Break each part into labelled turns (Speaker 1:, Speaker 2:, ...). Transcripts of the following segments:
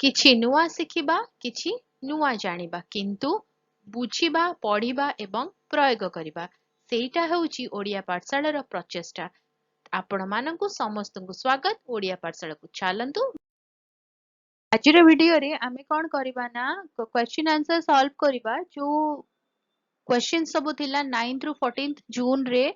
Speaker 1: किछि नुआ शिखिबा किछि नुआ जानिबा किंतु बुझिबा पढ़िबा एवं प्रयोग करिबा सेटा हेउची ओडिया पाठशालार प्रचेष्टा। आपण मानंकु समस्तंकु स्वागत ओडिया पाठशाला को चलंतु। आजिर वीडियो रे आमे कोन करिबा ना क्वेश्चन आंसर सॉल्व करिबा जो क्वेश्चन सब थिला 9th रु 14th जून रे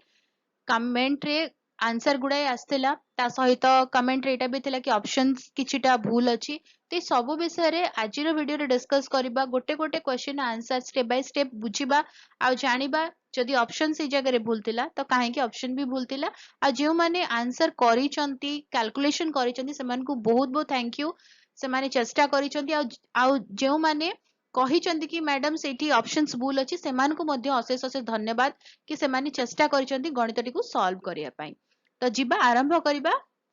Speaker 1: कमेंट रे आंसर गुड़ाई आसथिला ता सहित कमेंट रे एटा भी थिला कि ऑप्शंस किछिटा भूल अछि ते सब विषय रे आजिर वीडियो रे डिस्कस करिबा गोटे गोटे question answer step by step बुझिबा आ जानिबा जदि ऑप्शन से जगह रे भूल थिला तो काहे कि ऑप्शन भी भूल थिला आ जेउ माने आंसर करिसंती कैलकुलेशन करिसंती सेमान को बहुत बहुत थैंक यू से माने चेष्टा करिसंती आ जेउ माने कहिसंती कि मैडम सेठी ऑप्शंस भूल अछि सेमान को मध्ये अशेष अशेष धन्यवाद कि सेमानी चेष्टा करिसंती गणितटी को सॉल्व करिया पई। तो जिबा आरंभ करिबा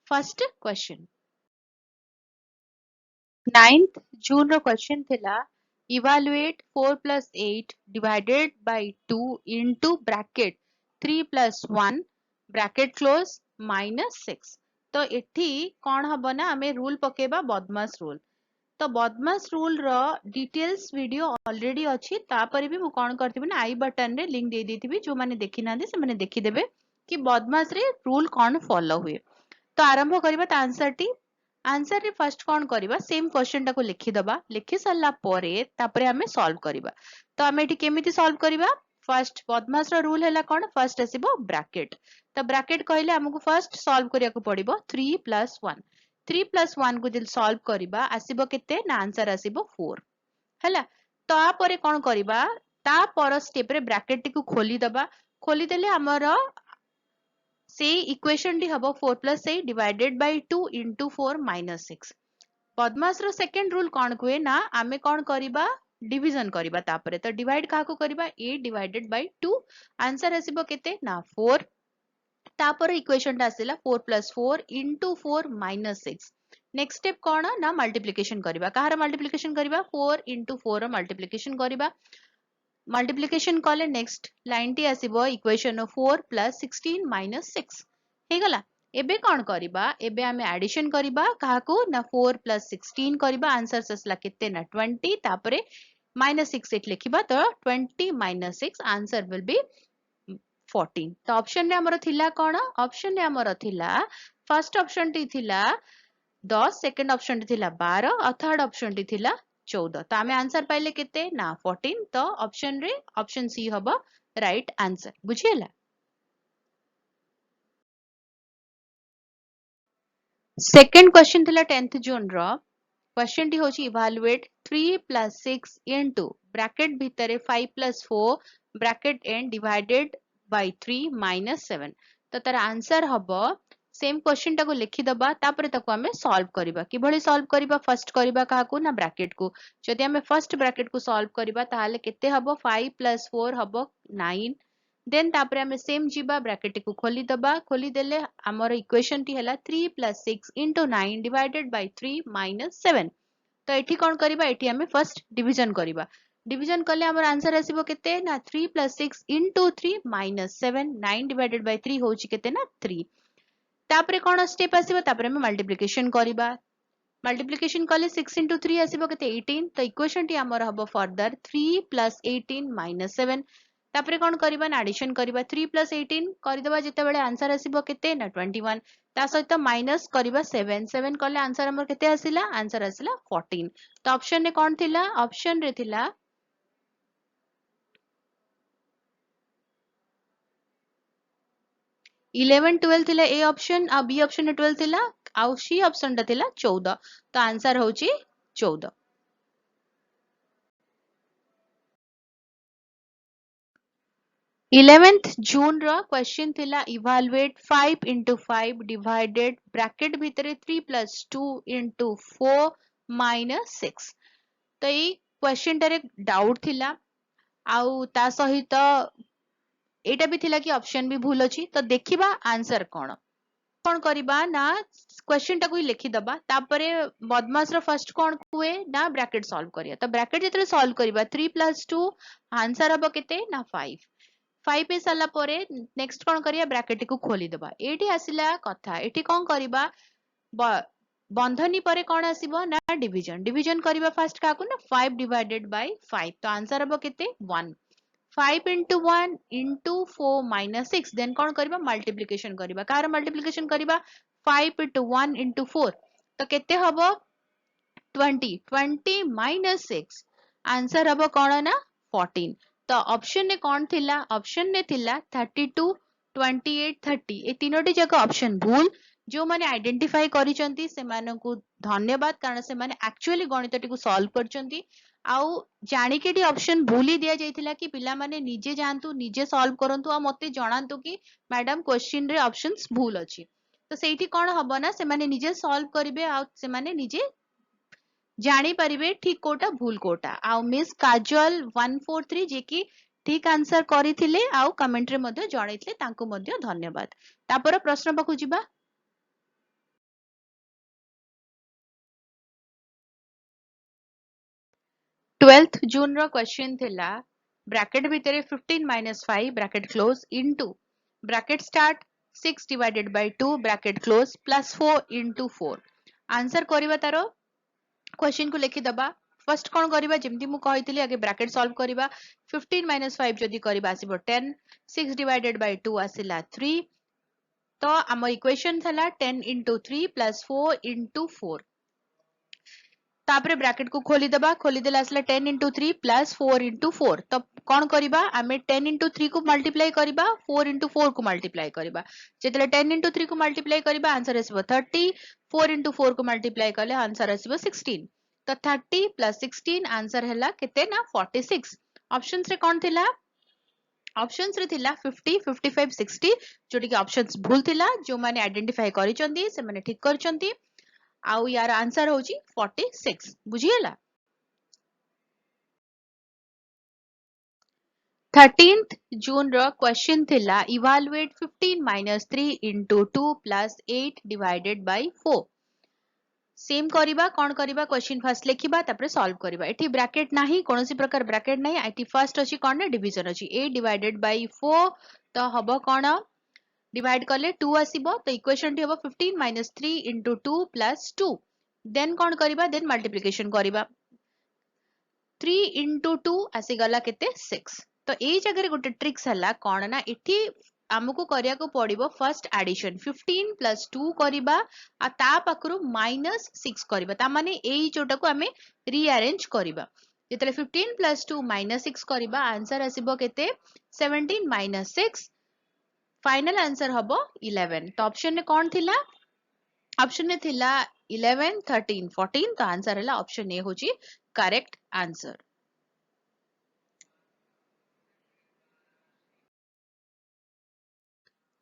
Speaker 1: फर्स्ट क्वेश्चन 9th जून रो क्वेश्चन थिला evaluate 4 plus 8 divided by 2 into bracket 3 plus 1 bracket close minus 6। तो एठी कोन हबो ना हमें रूल पकेबा बदमाश रूल। तो बदमाश रूल रो डिटेल्स वीडियो ऑलरेडी अछि तापर भी मु कोन करथिबि ना आई बटन रे लिंक दे देथिबि जो माने देखि नांदी से माने देखि देबे कि बदमाश रे रूल कोन फॉलो हुए। तो आरंभ करिबा त आंसर रे फर्स्ट कोन करिबा सेम क्वेश्चन टाको लिखि दबा लिखि सरला परे तापरे हमें सॉल्व करिबा। तो हमें एठी केमिति सॉल्व करिबा फर्स्ट बदमाश रो रूल हैला कोन फर्स्ट आसीबो ब्रैकेट। तो ब्रैकेट कहले हमकु फर्स्ट सॉल्व करिया को पड़िबो 3 plus 1 3 plus 1 को जल सॉल्व करिबा आसीबो केते ना आंसर आसीबो 4 हैला। तापरे कोन करिबा ता पर स्टेप रे ब्रैकेट टी को खोली दबा खोली देले हमर से इक्वेशन टी हबो 4 plus 8 divided by 2 into 4 minus 6। बदमाश रो सेकंड रूल कोन कुए ना आमे कोन करिबा डिवीजन करिबा तापरे तो डिवाइड काको करिबा 8 divided by 2 आंसर आसीबो केते ना 4। तापर इक्वेशन टा आसिला 4 plus 4 into 4 minus 6। Next step कोन ना मल्टीप्लिकेशन करिबा कहार मल्टीप्लिकेशन करिबा 4 into 4 रो मल्टीप्लिकेशन करिबा मल्टीप्लिकेशन कले नेक्स्ट लाइन टी आसीबो इक्वेशन 4 plus 16 minus 6 हे गला। एबे कोन करिबा एबे हमें एडिशन करिबा काहाकू ना 4 plus 16 करिबा आंसर ससला केते ना 20 तापरे minus 6 एट लिखिबा तो 20 minus 6 आंसर विल बी 14। तो ऑप्शन रे हमर थिला कोन ऑप्शन रे हमर थिला फर्स्ट ऑप्शन टी थिला 10 सेकंड ऑप्शन टी थिला 12 और थर्ड ऑप्शन टी थिला 14। तो हमें आंसर पाइले केते ना 14। तो ऑप्शन रे ऑप्शन सी हबो राइट आंसर बुझियला। सेकंड क्वेश्चन थिला 10th जून रो क्वेश्चन टी होची इवैल्यूएट 3 plus 6 into ब्रैकेट भितरे 5 plus 4 bracket and divided by 3 minus 7। तो तार आंसर हबो सेम क्वेश्चन टाको लिखि दबा तापरे ताको हमें सॉल्व करिबा कि भली सॉल्व करिबा फर्स्ट करिबा काकू ना ब्रैकेट को जदि हमें फर्स्ट ब्रैकेट को सॉल्व करिबा ताहाले केते हबो 5 plus 4 हबो 9 देन तापरे हमें सेम जीबा ब्रैकेट को खोली दबा खोली देले हमर इक्वेशन टी हला 3 plus 6 into 9 divided by 3 minus 7। तो एठी कोन करिबा एठी हमें फर्स्ट डिवीजन करिबा डिवीजन कले हमर आंसर आसीबो केते ना 3 plus 6 into 3 minus 7 9 divided by 3 होची केते ना 3। तापरे कोन स्टेप आसीबो तापरे हमें मल्टीप्लिकेशन करिबा मल्टीप्लिकेशन कले 6 into 3 आसीबो केते 18। तो इक्वेशन टी हमर हबो फर्दर 3 plus 18 minus 7। तापरे कोन करिबा ना एडिशन करिबा 3 plus 18 करिदबा जेते बेले आंसर आसीबो केते ना 21 ता सहित माइनस करिबा 7 7 कले आंसर हमर केते आसिला आंसर आसिला 14। तो ऑप्शन रे कोन थिला ऑप्शन रे थिला 11 12 थिला ए ऑप्शन आ बी ऑप्शन रे 12 थिला आ सी ऑप्शन टा थिला 14। तो आंसर होची 14। 11th जून रो क्वेश्चन थिला इवैल्यूएट 5 into 5 डिवाइडेड ब्रैकेट भितरे 3 plus 2 into 4 minus 6। तो ये क्वेश्चन टारे डाउट थिला आउ ता सहित एटा भी थिला कि ऑप्शन भी भूल अछि। तो देखिबा आंसर कोन कोन करिबा ना क्वेश्चन टाको लिखि दबा तापरे बदमाश रो फर्स्ट कोन कुए ना ब्रैकेट सॉल्व करिया। तो ब्रैकेट जेतरे सॉल्व करिबा 3 plus 2 आंसर हबो केते ना 5 5 पे सरला परे नेक्स्ट कोन करिया ब्रैकेट को खोली दबा एठी आसिला कथा एठी कोन करिबा बंधनी परे कौन आसीबो ना डिवीजन डिवीजन करबा फास्ट काकू ना 5 डिवाइडेड बाय 5 तो आंसर हबो केते 1 5 into 1 into 4 minus 6 then कौन करबा मल्टीप्लिकेशन करबा कार मल्टीप्लिकेशन करबा 5 into 1 into 4 तो केते हबो 20 20 minus 6 आंसर हबो कौन ना 14 तो ऑप्शन ने कौन थिला ऑप्शन ने थिला 32 28 30 ए तीनोटी जक ऑप्शन भूल जो माने आइडेंटिफाई करिसंती से मानकु धन्यवाद कारण से माने एक्चुअली गणितटी को सॉल्व करचंती आउ जानी के डी ऑप्शन भूली दिया जाइथिला कि पिला माने निजे जानतु निजे सॉल्व करंतु आ मते जणांतु कि मैडम क्वेश्चन रे ऑप्शंस भूल अछि तो सेठी कोन हबो ना से माने निजे सॉल्व करिवे आ से माने निजे जानी परिबे ठीक कोटा भूल कोटा आउ मिस काजल 143 जे कि ठीक आंसर करिथिले आउ कमेंट रे मध्ये जणाइथिले तांको मध्ये धन्यवाद तापर प्रश्न पाखु जिबा 12th जून रो क्वेश्चन थिला ब्रैकेट भितरे 15 minus 5 bracket close into bracket start 6 divided by 2 bracket close plus 4 into 4 answer करिबा तारो क्वेश्चन को लिखि दबा फर्स्ट कौन करिबा जेमती मु कहितली आगे ब्रैकेट सॉल्व करिबा 15 minus 5 जदि करिबा आसीबो 10 6 divided by 2 आसिला 3 तो आम इक्वेशन थला 10 into 3 plus 4 into 4 तापरे ब्रैकेट को खोली दबा खोली देला आसला 10 into 3 plus 4 into 4 तो कौन करिबा आमे 10 into 3 को मल्टीप्लाई करिबा 4 into 4 को मल्टीप्लाई करिबा जेतले 10 into 3 को मल्टीप्लाई करिबा आंसर आसीबो 30 4 into 4 को मल्टीप्लाई करले आंसर आसीबो 16 तो 30 plus 16 आंसर हैला केते ना 46 ऑप्शंस रे कौन थिला ऑप्शंस रे थिला 50 55 60 जोटी कि ऑप्शंस भूल थिला जो माने आइडेंटिफाई करिसंती से माने ठीक करिसंती आउ यार आंसर होची 46 बुझियला 13th जून रो क्वेश्चन थिला evaluate 15 minus 3 into 2 plus 8 divided by 4 same करिबा कोन करिबा क्वेश्चन फर्स्ट लिखिबा तापर सॉल्व करिबा एठी ब्रैकेट नाही कोनोसी प्रकार ब्रैकेट नाही एठी फर्स्ट अछि कोन डिवीजन अछि 8 divided by 4 तो हबो कोन डिवाइड करले 2 आसीबो तो इक्वेशन टी हबो 15 minus 3 into 2 plus 2 देन कोन करिबा देन मल्टीप्लिकेशन करिबा 3 into 2 आसी गला केते 6 तो एई जगह रे गोटे ट्रिक्स हला कोन ना एठी हमको करिया को पड़िबो फर्स्ट एडिशन 15 plus 2 करिबा आ ता पाखरु -6 करिबा ता माने एई जोटा को हमें रीअरेंज करिबा जेतले 15 plus 2 -6 करिबा आंसर आसीबो केते 17 minus 6 फाइनल आंसर हबो 11 तो ऑप्शन ने कौन थिला ऑप्शन ने थिला 11 13 14 तो आंसर हैला ऑप्शन ए होची करेक्ट आंसर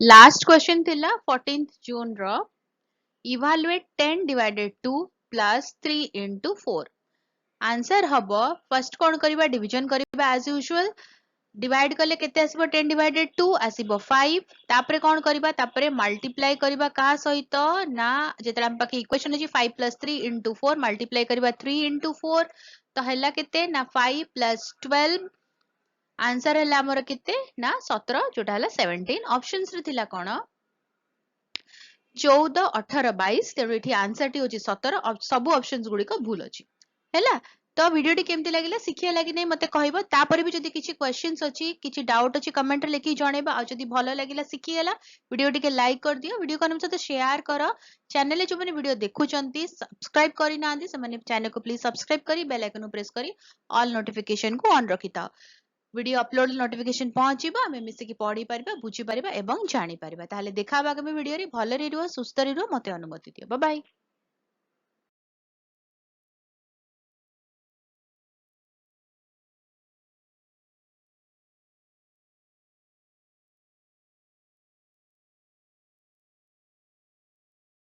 Speaker 1: लास्ट क्वेश्चन थिला 14th जून रो evaluate 10 divided 2 plus 3 into 4 answer हबो फर्स्ट कोन करिबा डिवीजन करिबा एज यूजुअल डिवाइड करले केते आसीबो 10 divided 2 आसीबो 5 तापरे कोन करिबा तापरे मल्टीप्लाई करिबा का सहित ना जेतरा हम पाके इक्वेशन अछि 5 plus 3 into 4 मल्टीप्लाई करिबा 3 into 4 तो हैला केते ना 5 plus 12 आंसर हैला हमर केते ना 17 जोटा हैला 17 ऑप्शंस रे थिला कोन 14 18 22 तेणु एठी आंसर टी होची 17 सब ऑप्शंस गुडी को भूल अछि हैला तो वीडियो टी केमती लागिला शिखिया लागि नै मते कहइबो तापर भी जदी किछि क्वेश्चंस अछि किछि डाउट अछि कमेंट रे लिखि जणेबा आ जदी भलो लागिला शिखियला वीडियो टी के लाइक कर दियो वीडियो को हम सते शेयर करो चैनल जो माने वीडियो देखुचंती सब्सक्राइब करि नांदी से माने चैनल को प्लीज सब्सक्राइब करी बेल आइकन प्रेस करी ऑल नोटिफिकेशन को ऑन रखिता वीडियो अपलोड नोटिफिकेशन पहुंचीबा हमें मिसे की पढ़ी परिबा बुझी परिबा एवं जानि परिबा ताले देखा आगामी वीडियो रे भलो रे सुस्थ रे मते अनुमति दियो बाय बाय